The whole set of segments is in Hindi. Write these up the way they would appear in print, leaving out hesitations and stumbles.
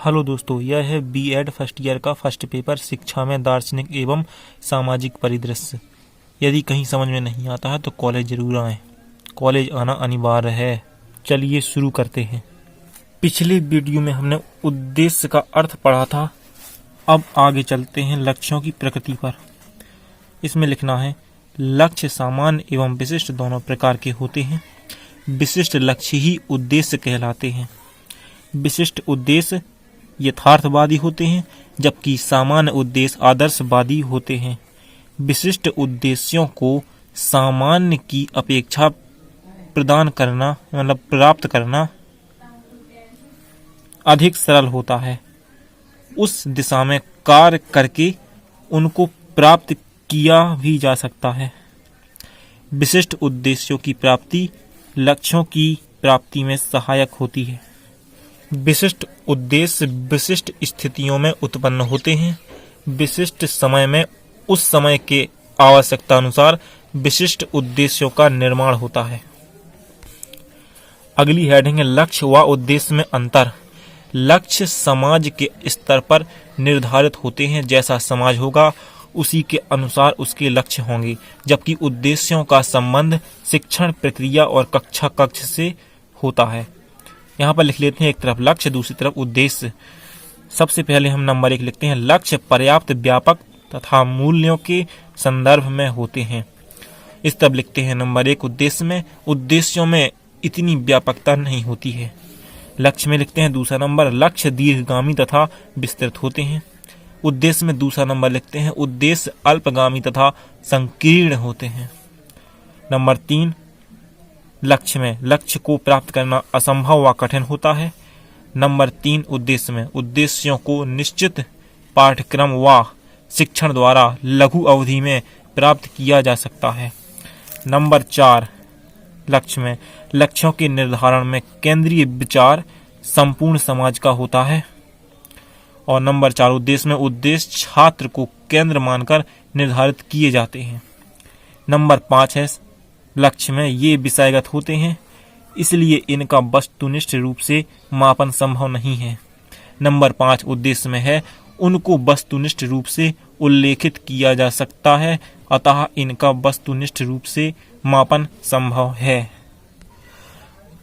हेलो दोस्तों, यह है बीएड फर्स्ट ईयर का फर्स्ट पेपर शिक्षा में दार्शनिक एवं सामाजिक परिदृश्य। यदि कहीं समझ में नहीं आता है तो कॉलेज जरूर आएं। कॉलेज आना अनिवार्य है। चलिए शुरू करते हैं। पिछले वीडियो में हमने उद्देश्य का अर्थ पढ़ा था। अब आगे चलते हैं लक्ष्यों की प्रकृति पर। इसमें लिखना है, लक्ष्य सामान्य एवं विशिष्ट दोनों प्रकार के होते हैं। विशिष्ट लक्ष्य ही उद्देश्य कहलाते हैं। विशिष्ट उद्देश्य यथार्थवादी होते हैं, जबकि सामान्य उद्देश्य आदर्शवादी होते हैं। विशिष्ट उद्देश्यों को सामान्य की अपेक्षा प्राप्त करना अधिक सरल होता है। उस दिशा में कार्य करके उनको प्राप्त किया भी जा सकता है। विशिष्ट उद्देश्यों की प्राप्ति लक्ष्यों की प्राप्ति में सहायक होती है। विशिष्ट उद्देश्य विशिष्ट स्थितियों में उत्पन्न होते हैं। विशिष्ट समय में उस समय के आवश्यकता अनुसार विशिष्ट उद्देश्यों का निर्माण होता है। अगली हेडिंग है, लक्ष्य व उद्देश्य में अंतर। लक्ष्य समाज के स्तर पर निर्धारित होते हैं। जैसा समाज होगा उसी के अनुसार उसके लक्ष्य होंगे, जबकि उद्देश्यों का संबंध शिक्षण प्रक्रिया और कक्षा कक्ष से होता है। यहाँ पर लिख लेते हैं, एक तरफ लक्ष्य, दूसरी तरफ उद्देश्य। सबसे पहले हम नंबर 1 लिखते हैं, लक्ष्य पर्याप्त व्यापक तथा मूल्यों के संदर्भ में होते हैं। इस तरफ लिखते हैं नंबर 1 उद्देश्य में, उद्देश्यों में इतनी व्यापकता नहीं होती है। लक्ष्य में लिखते हैं दूसरा नंबर, लक्ष्य दीर्घगामी तथा विस्तृत होते हैं। उद्देश्य में दूसरा नंबर लिखते हैं, उद्देश्य अल्पगामी तथा संकीर्ण होते हैं। नंबर 3 लक्ष्य में, लक्ष्य को प्राप्त करना असंभव व कठिन होता है। नंबर 3 उद्देश्य में, उद्देश्यों को निश्चित पाठ्यक्रम व शिक्षण द्वारा लघु अवधि में प्राप्त किया जा सकता है। नंबर 4 लक्ष्य में, लक्ष्यों के निर्धारण में केंद्रीय विचार संपूर्ण समाज का होता है। और नंबर 4 उद्देश्य में, उद्देश्य छात्र को केंद्र मानकर निर्धारित किए जाते हैं। नंबर 5 है लक्ष्य में, ये विषयगत होते हैं, इसलिए इनका वस्तुनिष्ठ रूप से मापन संभव नहीं है। नंबर 5 उद्देश्य में है, उनको वस्तुनिष्ठ रूप से उल्लेखित किया जा सकता है, अतः इनका वस्तुनिष्ठ रूप से मापन संभव है।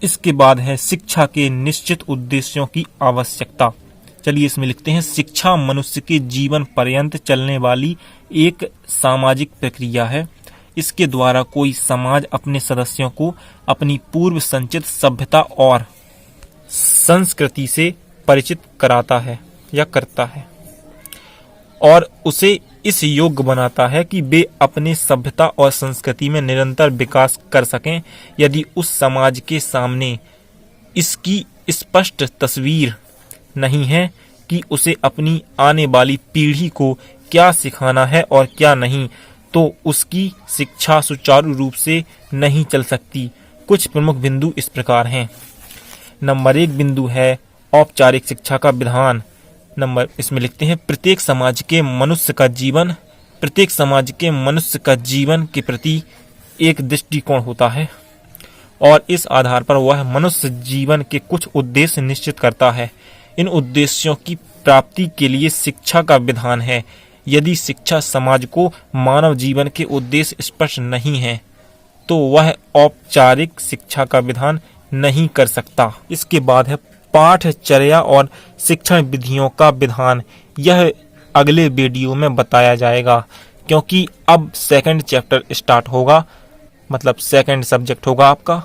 इसके बाद है शिक्षा के निश्चित उद्देश्यों की आवश्यकता। चलिए इसमें लिखते हैं, शिक्षा मनुष्य के जीवन पर्यंत चलने वाली एक सामाजिक प्रक्रिया है। इसके द्वारा कोई समाज अपने सदस्यों को अपनी पूर्व संचित सभ्यता और संस्कृति से परिचित कराता है या करता है, और उसे इस योग्य बनाता है कि वे अपने सभ्यता और संस्कृति में निरंतर विकास कर सकें। यदि उस समाज के सामने इसकी स्पष्ट तस्वीर नहीं है कि उसे अपनी आने वाली पीढ़ी को क्या सिखाना है और क्या नहीं, तो उसकी शिक्षा सुचारू रूप से नहीं चल सकती। कुछ प्रमुख बिंदु इस प्रकार हैं। नंबर 1 बिंदु है औपचारिक शिक्षा का विधान। इसमें लिखते हैं, प्रत्येक समाज के मनुष्य का जीवन के प्रति एक दृष्टिकोण होता है, और इस आधार पर वह मनुष्य जीवन के कुछ उद्देश्य निश्चित करता है। इन उद्देश्यों की प्राप्ति के लिए शिक्षा का विधान है। यदि शिक्षा समाज को मानव जीवन के उद्देश्य स्पष्ट नहीं है, तो वह औपचारिक शिक्षा का विधान नहीं कर सकता। इसके बाद है पाठचर्या और शिक्षण विधियों का विधान। यह अगले वीडियो में बताया जाएगा, क्योंकि अब सेकंड चैप्टर स्टार्ट होगा, मतलब सेकंड सब्जेक्ट होगा आपका।